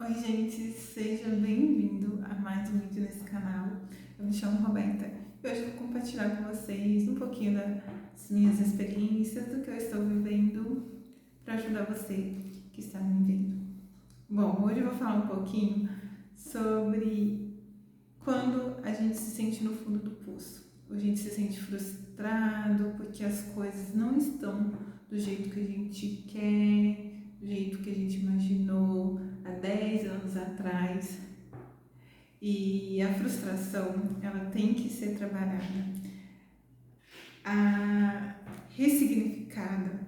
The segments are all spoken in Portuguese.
Oi gente, seja bem-vindo a mais um vídeo nesse canal. Eu me chamo Roberta e hoje eu vou compartilhar com vocês um pouquinho das minhas experiências, do que eu estou vivendo, para ajudar você que está me vendo. Bom, hoje eu vou falar um pouquinho sobre quando a gente se sente no fundo do poço. A gente se sente frustrado porque as coisas não estão do jeito que a gente quer, do jeito que a gente imaginou há 10 anos atrás. E a frustração, ela tem que ser trabalhada, ressignificada,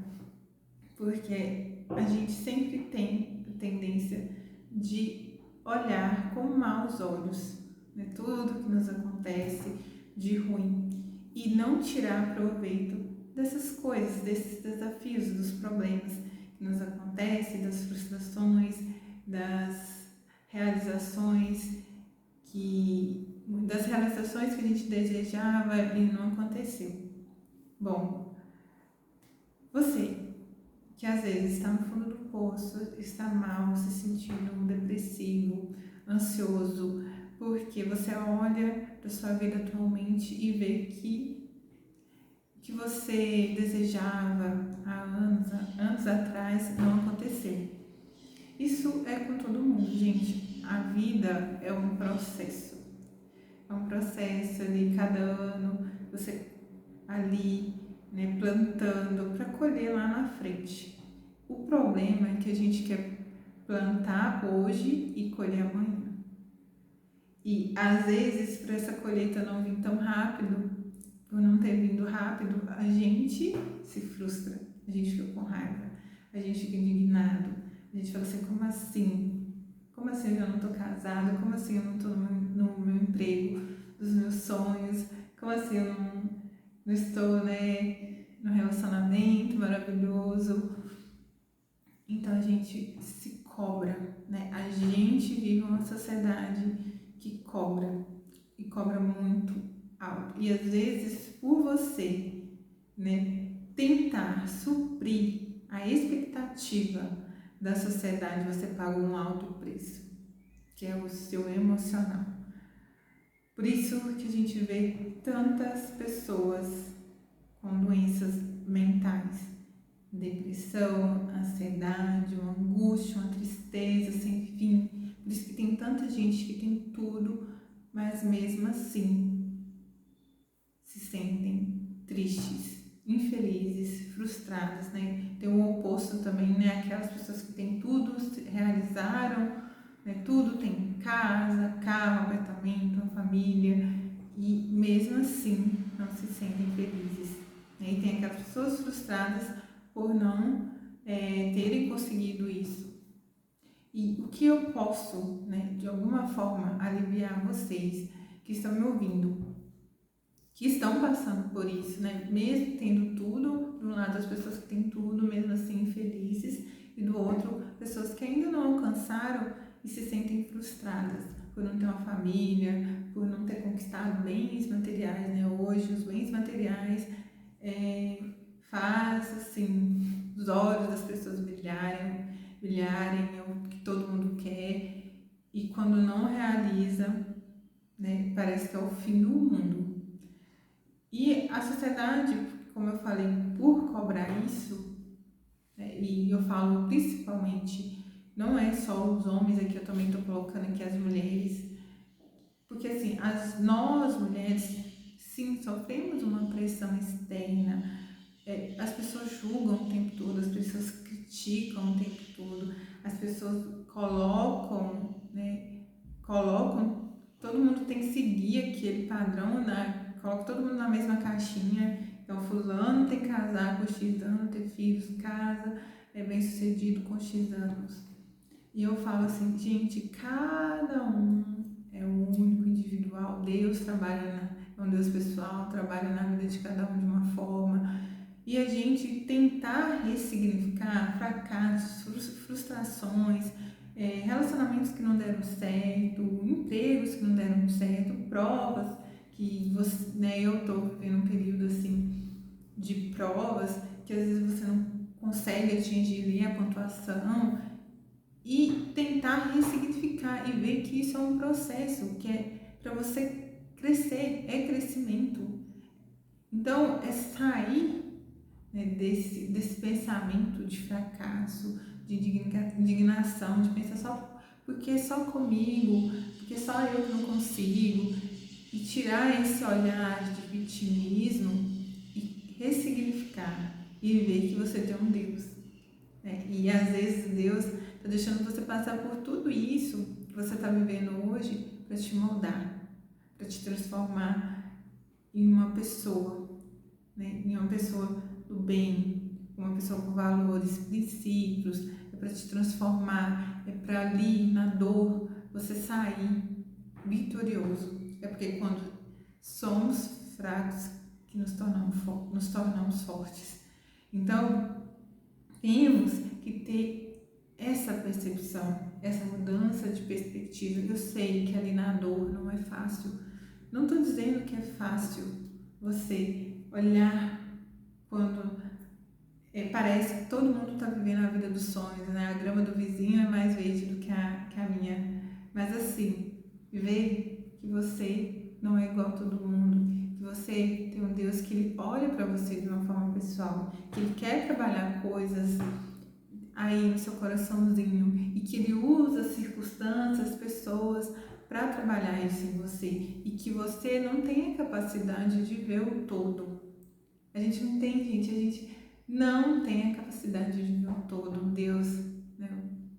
porque a gente sempre tem a tendência de olhar com maus olhos, né, tudo que nos acontece de ruim e não tirar proveito dessas coisas, desses desafios, dos problemas que nos acontecem, das frustrações, das realizações das realizações que a gente desejava e não aconteceu. Bom, você que às vezes está no fundo do poço, está mal, se sentindo depressivo, ansioso, porque você olha para sua vida atualmente e vê que você desejava há anos atrás não aconteceu. Isso é com todo mundo, gente. A vida é um processo. É um processo ali, cada ano, você ali, né, plantando para colher lá na frente. O problema é que a gente quer plantar hoje e colher amanhã. E às vezes, para essa colheita não vir tão rápido, por não ter vindo rápido, a gente se frustra, a gente fica com raiva, a gente fica indignado, a gente fala assim, como assim? Como assim eu já não estou casada? Como assim eu não estou no meu emprego, dos meus sonhos? Como assim eu não estou, né, no relacionamento maravilhoso? Então a gente se cobra, né? A gente vive uma sociedade que cobra e cobra muito alto. E às vezes por você, né, tentar suprir a expectativa da sociedade, você paga um alto preço, que é o seu emocional. Por isso que a gente vê tantas pessoas com doenças mentais, depressão, ansiedade, uma angústia, uma tristeza sem fim. Por isso que tem tanta gente que tem tudo, mas mesmo assim se sentem tristes, infelizes, frustradas, né? Tem o oposto também, né? Aquelas pessoas que têm tudo, realizaram, né? Tudo, tem casa, carro, apartamento, uma família, e mesmo assim não se sentem felizes, né? E tem aquelas pessoas frustradas por não terem conseguido isso. E o que eu posso, né, de alguma forma, aliviar vocês que estão me ouvindo, que estão passando por isso, né? Mesmo tendo tudo, de um lado as pessoas que têm tudo, mesmo assim infelizes, e do outro pessoas que ainda não alcançaram e se sentem frustradas por não ter uma família, por não ter conquistado bens materiais, né? Hoje os bens materiais faz assim os olhos das pessoas brilharem, é o que todo mundo quer, e quando não realiza, né, parece que é o fim do mundo. E a sociedade, como eu falei, por cobrar isso, né, e eu falo principalmente, não é só os homens aqui, eu também estou colocando aqui as mulheres, porque assim, nós mulheres, sim, sofremos uma pressão externa, as pessoas julgam o tempo todo, as pessoas criticam o tempo todo, as pessoas colocam, todo mundo tem que seguir aquele padrão, né? Coloca todo mundo na mesma caixinha. Então, fulano tem que casar com X anos, ter filhos, casa, é bem sucedido com X anos. E eu falo assim, gente, cada um é único, individual. Deus trabalha, é um Deus pessoal, trabalha na vida de cada um de uma forma. E a gente tentar ressignificar fracassos, frustrações, relacionamentos que não deram certo, empregos que não deram certo, provas que você, né, eu estou vivendo um período assim de provas que às vezes você não consegue atingir ali a pontuação, e tentar ressignificar identificar e ver que isso é um processo, que é para você crescer, é crescimento. Então, é sair, né, desse pensamento de fracasso, de indignação, de pensar só porque é só comigo, porque só eu que não consigo, e tirar esse olhar de vitimismo e ressignificar e ver que você tem um Deus, né? E às vezes Deus está deixando você passar por tudo isso que você está vivendo hoje para te moldar, para te transformar em uma pessoa, né? Em uma pessoa do bem, uma pessoa com valores, princípios. É para te transformar, é para ali na dor você sair vitorioso. É porque quando somos fracos que nos tornamos fortes. Então, temos que ter essa percepção, essa mudança de perspectiva. Eu sei que ali na dor não é fácil. Não estou dizendo que é fácil você olhar quando parece que todo mundo está vivendo a vida dos sonhos, né? A grama do vizinho é mais verde do que a minha. Mas assim, ver que você não é igual a todo mundo, que você tem um Deus que ele olha para você de uma forma pessoal, que ele quer trabalhar coisas aí no seu coraçãozinho e que ele usa circunstâncias, pessoas para trabalhar isso em você e que você não tem a capacidade de ver o todo. A gente não tem, gente, a gente não tem a capacidade de ver o todo. Deus, né,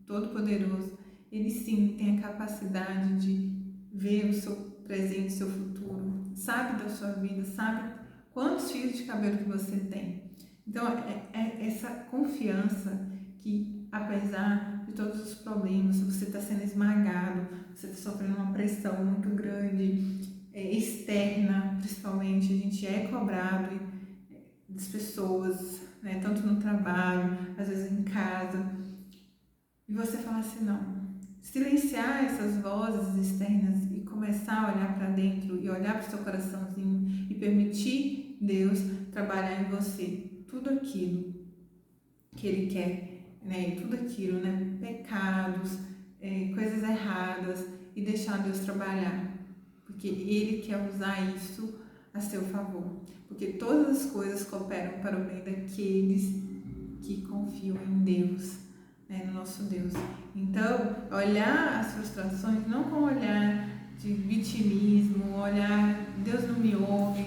Todo-Poderoso, ele sim tem a capacidade de ver o seu presente, o seu futuro, sabe da sua vida, sabe quantos fios de cabelo que você tem. Então, é essa confiança que, apesar de todos os problemas, você está sendo esmagado, você está sofrendo uma pressão muito grande, externa, principalmente, a gente é cobrado das pessoas, né, tanto no trabalho, às vezes em casa, e você fala assim, não, silenciar essas vozes externas e começar a olhar para dentro e olhar para o seu coraçãozinho e permitir Deus trabalhar em você tudo aquilo que Ele quer, né, tudo aquilo, né, pecados, coisas erradas, e deixar Deus trabalhar, porque Ele quer usar isso a seu favor, porque todas as coisas cooperam para o bem daqueles que confiam em Deus, né, no nosso Deus. Então, olhar as frustrações não com olhar de vitimismo, olhar Deus não me ouve,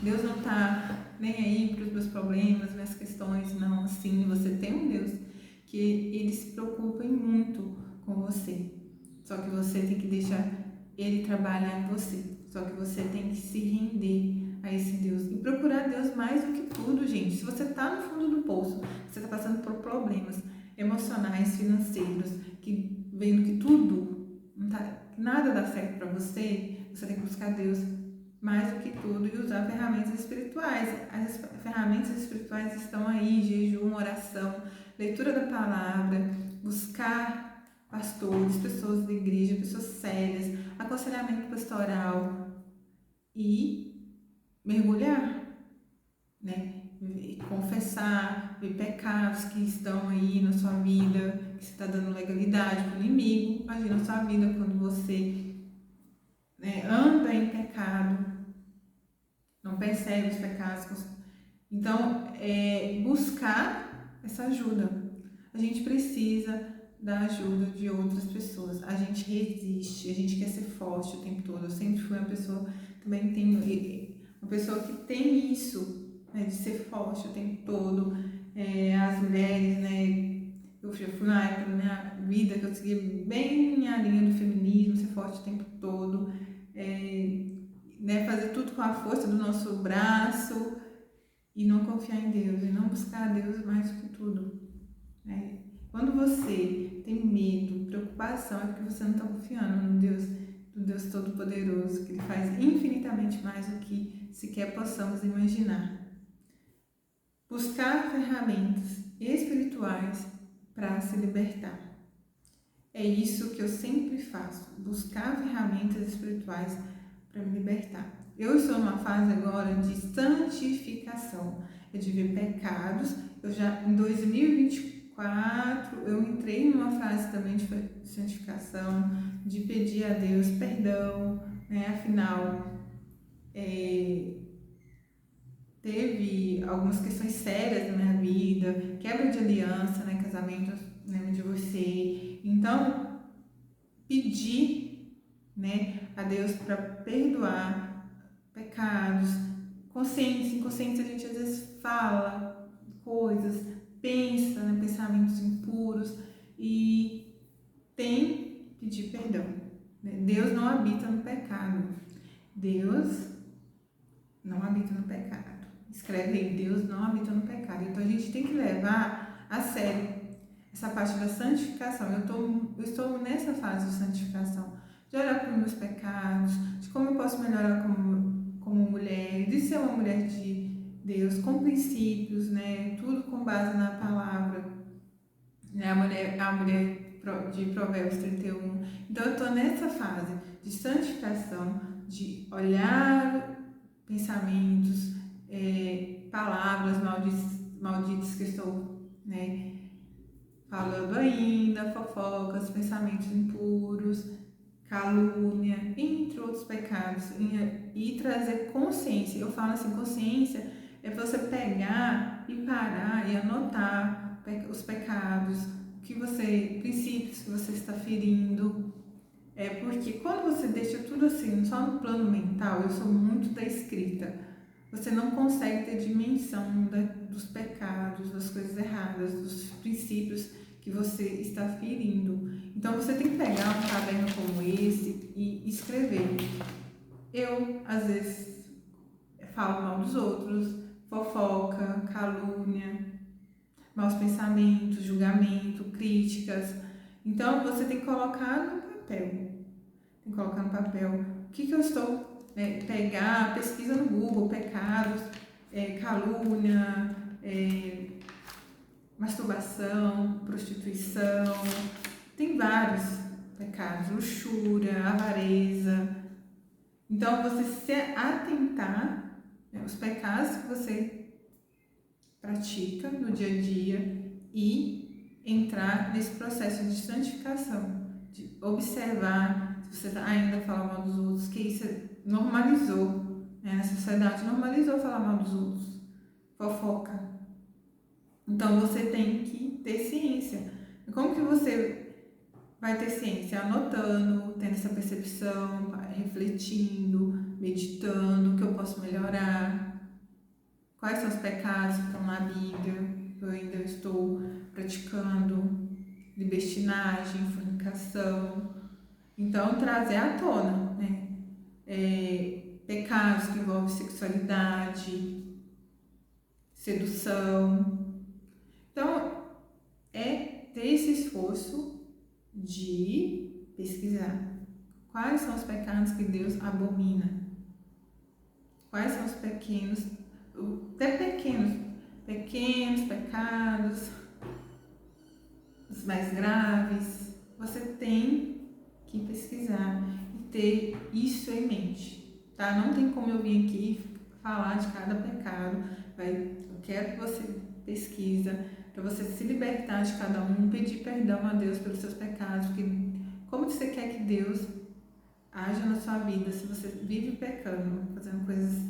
Deus não está nem aí para os meus problemas, minhas questões, não. Sim, você tem um Deus que ele se preocupa muito com você, só que você tem que deixar ele trabalhar em você, só que você tem que se render a esse Deus e procurar Deus mais do que tudo, gente. Se você está no fundo do poço, você está passando por problemas emocionais, financeiros, que vendo que tudo nada dá certo para você, você tem que buscar Deus mais do que tudo e usar ferramentas espirituais. As ferramentas espirituais estão aí: jejum, oração, leitura da palavra, buscar pastores, pessoas da igreja, pessoas sérias, aconselhamento pastoral e mergulhar, né? Confessar, ver pecados que estão aí na sua vida, que você está dando legalidade para o inimigo agir na sua vida quando você, né, anda em pecado, não percebe os pecados. Então, buscar essa ajuda. A gente precisa da ajuda de outras pessoas. A gente resiste, a gente quer ser forte o tempo todo. Eu sempre fui uma pessoa, também tenho uma pessoa que tem isso, né, de ser forte o tempo todo. As mulheres, né, eu fui na época da minha vida que eu segui bem a linha do feminismo, ser forte o tempo todo, né, fazer tudo com a força do nosso braço e não confiar em Deus, e não buscar Deus mais do que tudo, né? Quando você tem medo, preocupação, é porque você não está confiando no Deus Todo-Poderoso, que Ele faz infinitamente mais do que sequer possamos imaginar. Buscar ferramentas espirituais para se libertar. É isso que eu sempre faço, buscar ferramentas espirituais para me libertar. Eu estou numa fase agora de santificação, é de ver pecados. Eu já em 2024 2024, eu entrei numa fase também de santificação, de pedir a Deus perdão, né? Afinal, teve algumas questões sérias na minha vida, quebra de aliança, né? Casamento, né? Me divorciei. Então, pedir, né, a Deus para perdoar pecados, consciência, inconsciência, a gente às vezes fala coisas, pensa, né, pensamentos impuros e tem que pedir perdão. Né? Deus não habita no pecado. Deus não habita no pecado. Escreve aí, Deus não habita no pecado. Então a gente tem que levar a sério essa parte da santificação. Eu estou nessa fase de santificação, de olhar para os meus pecados, de como eu posso melhorar como mulher, de ser uma mulher de Deus, com princípios, né? Tudo com base na palavra. Né? A mulher de Provérbios 31. Então eu estou nessa fase de santificação, de olhar pensamentos, palavras malditas que estou, né, falando ainda, fofocas, pensamentos impuros, calúnia, entre outros pecados, e trazer consciência. Eu falo assim, consciência é você pegar e parar e anotar os pecados, princípios que você está ferindo. Porque quando você deixa tudo assim, só no plano mental, eu sou muito da escrita, você não consegue ter dimensão dos pecados, das coisas erradas, dos princípios que você está ferindo. Então você tem que pegar um caderno como esse e escrever. Eu, às vezes, falo mal dos outros, fofoca, calúnia, maus pensamentos, julgamento, críticas. Então você tem que colocar no papel. Tem que colocar no papel o que eu estou... pegar, pesquisa no Google, pecados, calúnia, masturbação, prostituição, tem vários pecados, luxúria, avareza. Então, você se atentar, né, os pecados que você pratica no dia a dia e entrar nesse processo de santificação, de observar se você ainda fala mal dos outros, que isso normalizou, né? A sociedade normalizou falar mal dos outros, fofoca. Então você tem que ter ciência. Como que você vai ter ciência? Anotando, tendo essa percepção, refletindo, meditando, o que eu posso melhorar, quais são os pecados que estão na Bíblia, que eu ainda estou praticando, libertinagem, fornicação. Então, trazer à tona, né? Pecados que envolvem sexualidade, sedução. Então, ter esse esforço de pesquisar quais são os pecados que Deus abomina, quais são os até pequenos pecados, os mais graves. Você tem que pesquisar e ter isso em mente, tá? Não tem como eu vir aqui falar de cada pecado. Eu quero que você pesquisa para você se libertar de cada um, pedir perdão a Deus pelos seus pecados, porque como você quer que Deus haja na sua vida se você vive pecando, fazendo coisas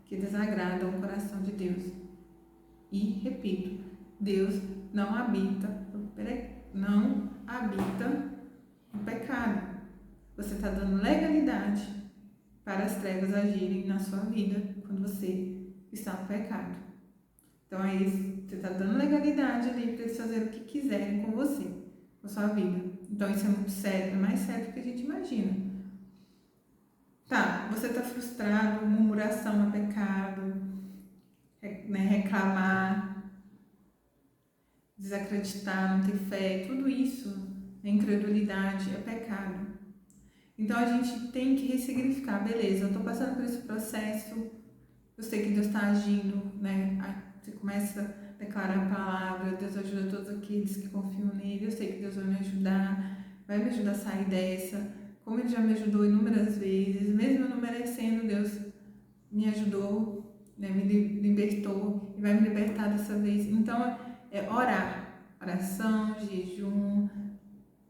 que desagradam o coração de Deus? E repito, Deus não habita o pecado. Você está dando legalidade para as trevas agirem na sua vida quando você está no pecado. Então é isso, você está dando legalidade ali para eles fazerem o que quiserem com você, com a sua vida. Então isso é muito sério, é mais sério do que a gente imagina. Tá, você está frustrado, murmuração é pecado, né, reclamar, desacreditar, não ter fé, tudo isso, a incredulidade é pecado. Então a gente tem que ressignificar, beleza, eu estou passando por esse processo, eu sei que Deus está agindo, né? Você começa a declarar a palavra, Deus ajuda todos aqueles que confiam nele, eu sei que Deus vai me ajudar a sair dessa, como Ele já me ajudou inúmeras vezes, mesmo eu não merecendo, Deus me ajudou, né? Me libertou e vai me libertar dessa vez. Então, orar. oração, jejum,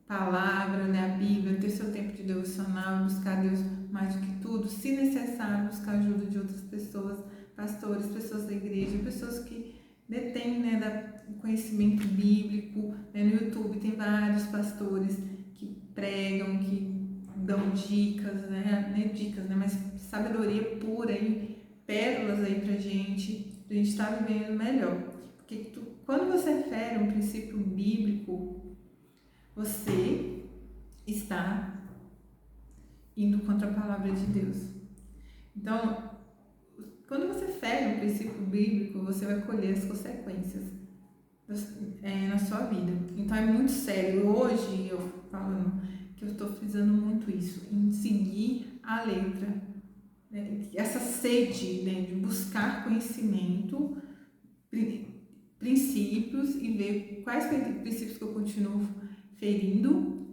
palavra, ler a Bíblia, ter seu tempo de devocional, buscar Deus mais do que tudo, se necessário, buscar ajuda de outras pessoas, pastores, pessoas da igreja, pessoas que detêm, né, conhecimento bíblico, né, no YouTube tem vários pastores que pregam, que dão dicas, mas sabedoria pura e pérolas aí pra gente estar vivendo melhor. Porque quando você fere um princípio bíblico, você está indo contra a palavra de Deus. Então, quando você fere um princípio bíblico, você vai colher as consequências na sua vida. Então, é muito sério. Hoje, eu falando que eu estou frisando muito isso, em seguir a letra, né? Essa sede, né, de buscar conhecimento, princípios e ver quais princípios que eu continuo ferindo.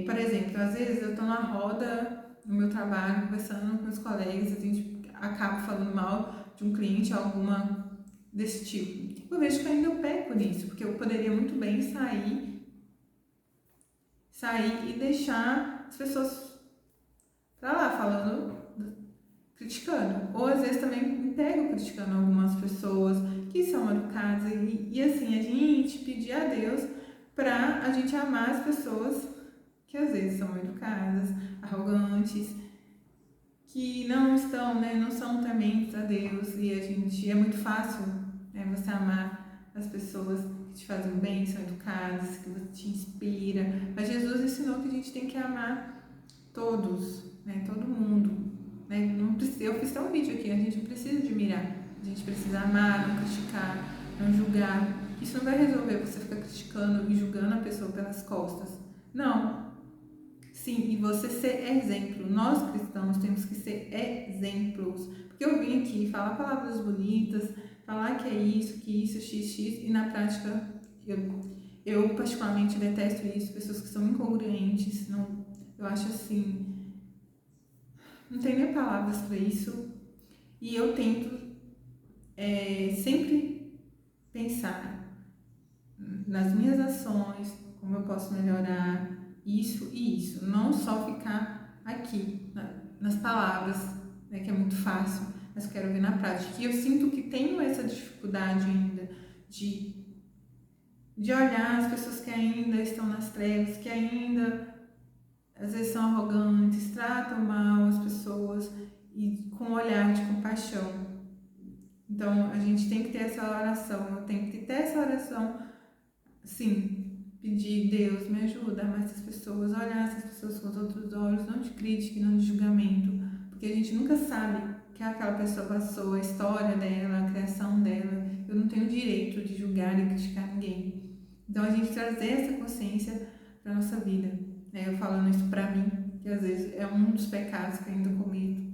Por exemplo, às vezes eu estou na roda no meu trabalho, conversando com meus colegas, a gente acaba falando mal de um cliente, alguma desse tipo. Eu vejo que ainda eu peco nisso, porque eu poderia muito bem sair e deixar as pessoas pra lá falando, criticando. Ou às vezes também me pego criticando algumas pessoas que são educadas e assim, a gente pedir a Deus pra a gente amar as pessoas que às vezes são educadas, arrogantes, que não estão, né, não são tementes a Deus, e a gente, é muito fácil, né, você amar as pessoas que te fazem bem, são educadas, que você te inspira, mas Jesus ensinou que a gente tem que amar todos, né, todo mundo, né, não precisa, eu fiz até um vídeo aqui, a gente não precisa admirar, a gente precisa amar, não criticar, não julgar. Isso não vai resolver você ficar criticando e julgando a pessoa pelas costas, não. Sim, e você ser exemplo. Nós cristãos temos que ser exemplos. Porque eu vim aqui falar palavras bonitas, falar que é isso, xx, e na prática eu particularmente detesto isso, pessoas que são incongruentes. Não, eu acho assim, não tem nem palavras para isso. E eu tento sempre pensar nas minhas ações, como eu posso melhorar isso e isso, não só ficar aqui nas palavras, né, que é muito fácil, mas eu quero ver na prática. E eu sinto que tenho essa dificuldade ainda de olhar as pessoas que ainda estão nas trevas, que ainda às vezes são arrogantes, tratam mal as pessoas e com um olhar de compaixão. Então a gente tem que ter essa oração, eu tenho que ter essa oração, sim, pedir, Deus, me ajuda a amar essas pessoas, olhar essas pessoas com os outros olhos, não de crítica, não de julgamento, porque a gente nunca sabe o que aquela pessoa passou, a história dela, a criação dela. Eu não tenho o direito de julgar e criticar ninguém. Então a gente trazer essa consciência para nossa vida, né? Eu falando isso para mim, que às vezes é um dos pecados que eu ainda cometo,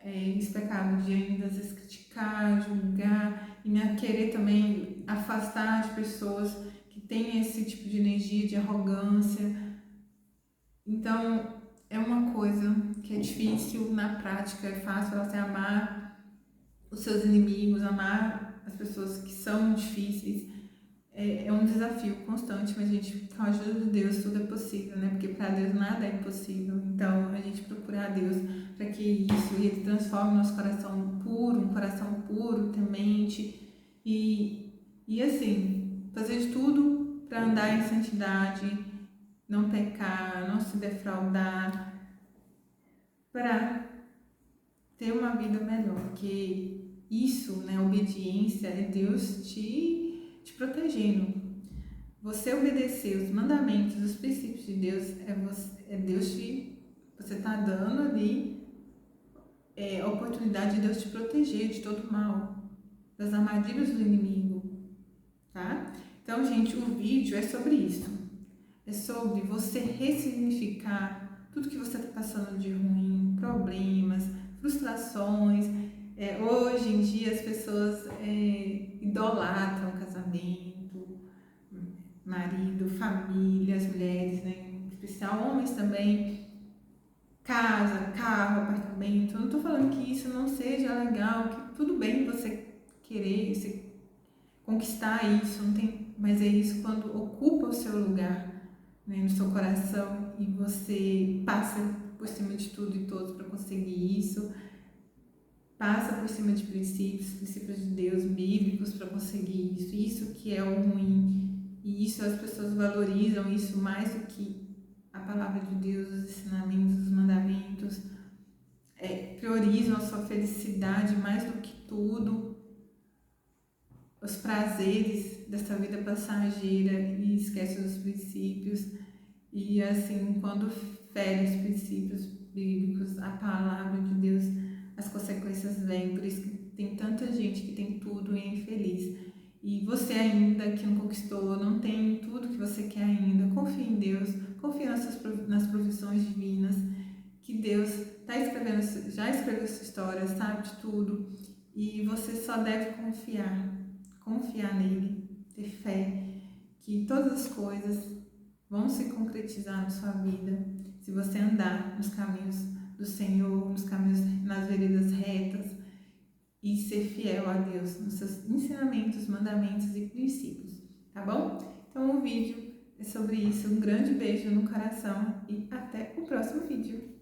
esse pecado de ainda às vezes criticar, julgar e querer também afastar as pessoas que tem esse tipo de energia, de arrogância. Então, é uma coisa que é difícil na prática, é fácil você amar os seus inimigos, amar as pessoas que são difíceis. É um desafio constante, mas a gente, com a ajuda de Deus, tudo é possível, né? Porque para Deus nada é impossível. Então, a gente procurar a Deus para que isso, e Ele transforme nosso coração puro, um coração puro, temente, e assim, fazer de tudo para andar em santidade, não pecar, não se defraudar, para ter uma vida melhor. Porque isso, né, obediência, é Deus te protegendo. Você obedecer os mandamentos, os princípios de Deus, é Deus você está dando ali a oportunidade de Deus te proteger de todo mal, das armadilhas do inimigo, tá? Então, gente, o vídeo é sobre isso. É sobre você ressignificar tudo que você está passando de ruim, problemas, frustrações. Hoje em dia as pessoas idolatram o casamento, marido, família, as mulheres, né? Em especial homens também, casa, carro, apartamento. Eu não estou falando que isso não seja legal, que tudo bem você querer conquistar isso, não tem mas é isso quando ocupa o seu lugar, né, no seu coração, e você passa por cima de tudo e todos para conseguir isso, passa por cima de princípios de Deus bíblicos para conseguir isso que é o ruim, e isso as pessoas valorizam isso mais do que a palavra de Deus, os ensinamentos, os mandamentos, priorizam a sua felicidade mais do que tudo, os prazeres dessa vida passageira, e esquece dos princípios. E assim, quando fere os princípios bíblicos, a palavra de Deus, as consequências vêm. Por isso que tem tanta gente que tem tudo e é infeliz. E você ainda que não conquistou, não tem tudo que você quer ainda, confia em Deus, confia nas provisões divinas, que Deus já escreveu sua história, sabe de tudo, e você só deve confiar nele, ter fé, que todas as coisas vão se concretizar na sua vida, se você andar nos caminhos do Senhor, nos caminhos, nas veredas retas, e ser fiel a Deus, nos seus ensinamentos, mandamentos e princípios, tá bom? Então o vídeo é sobre isso, um grande beijo no coração e até o próximo vídeo.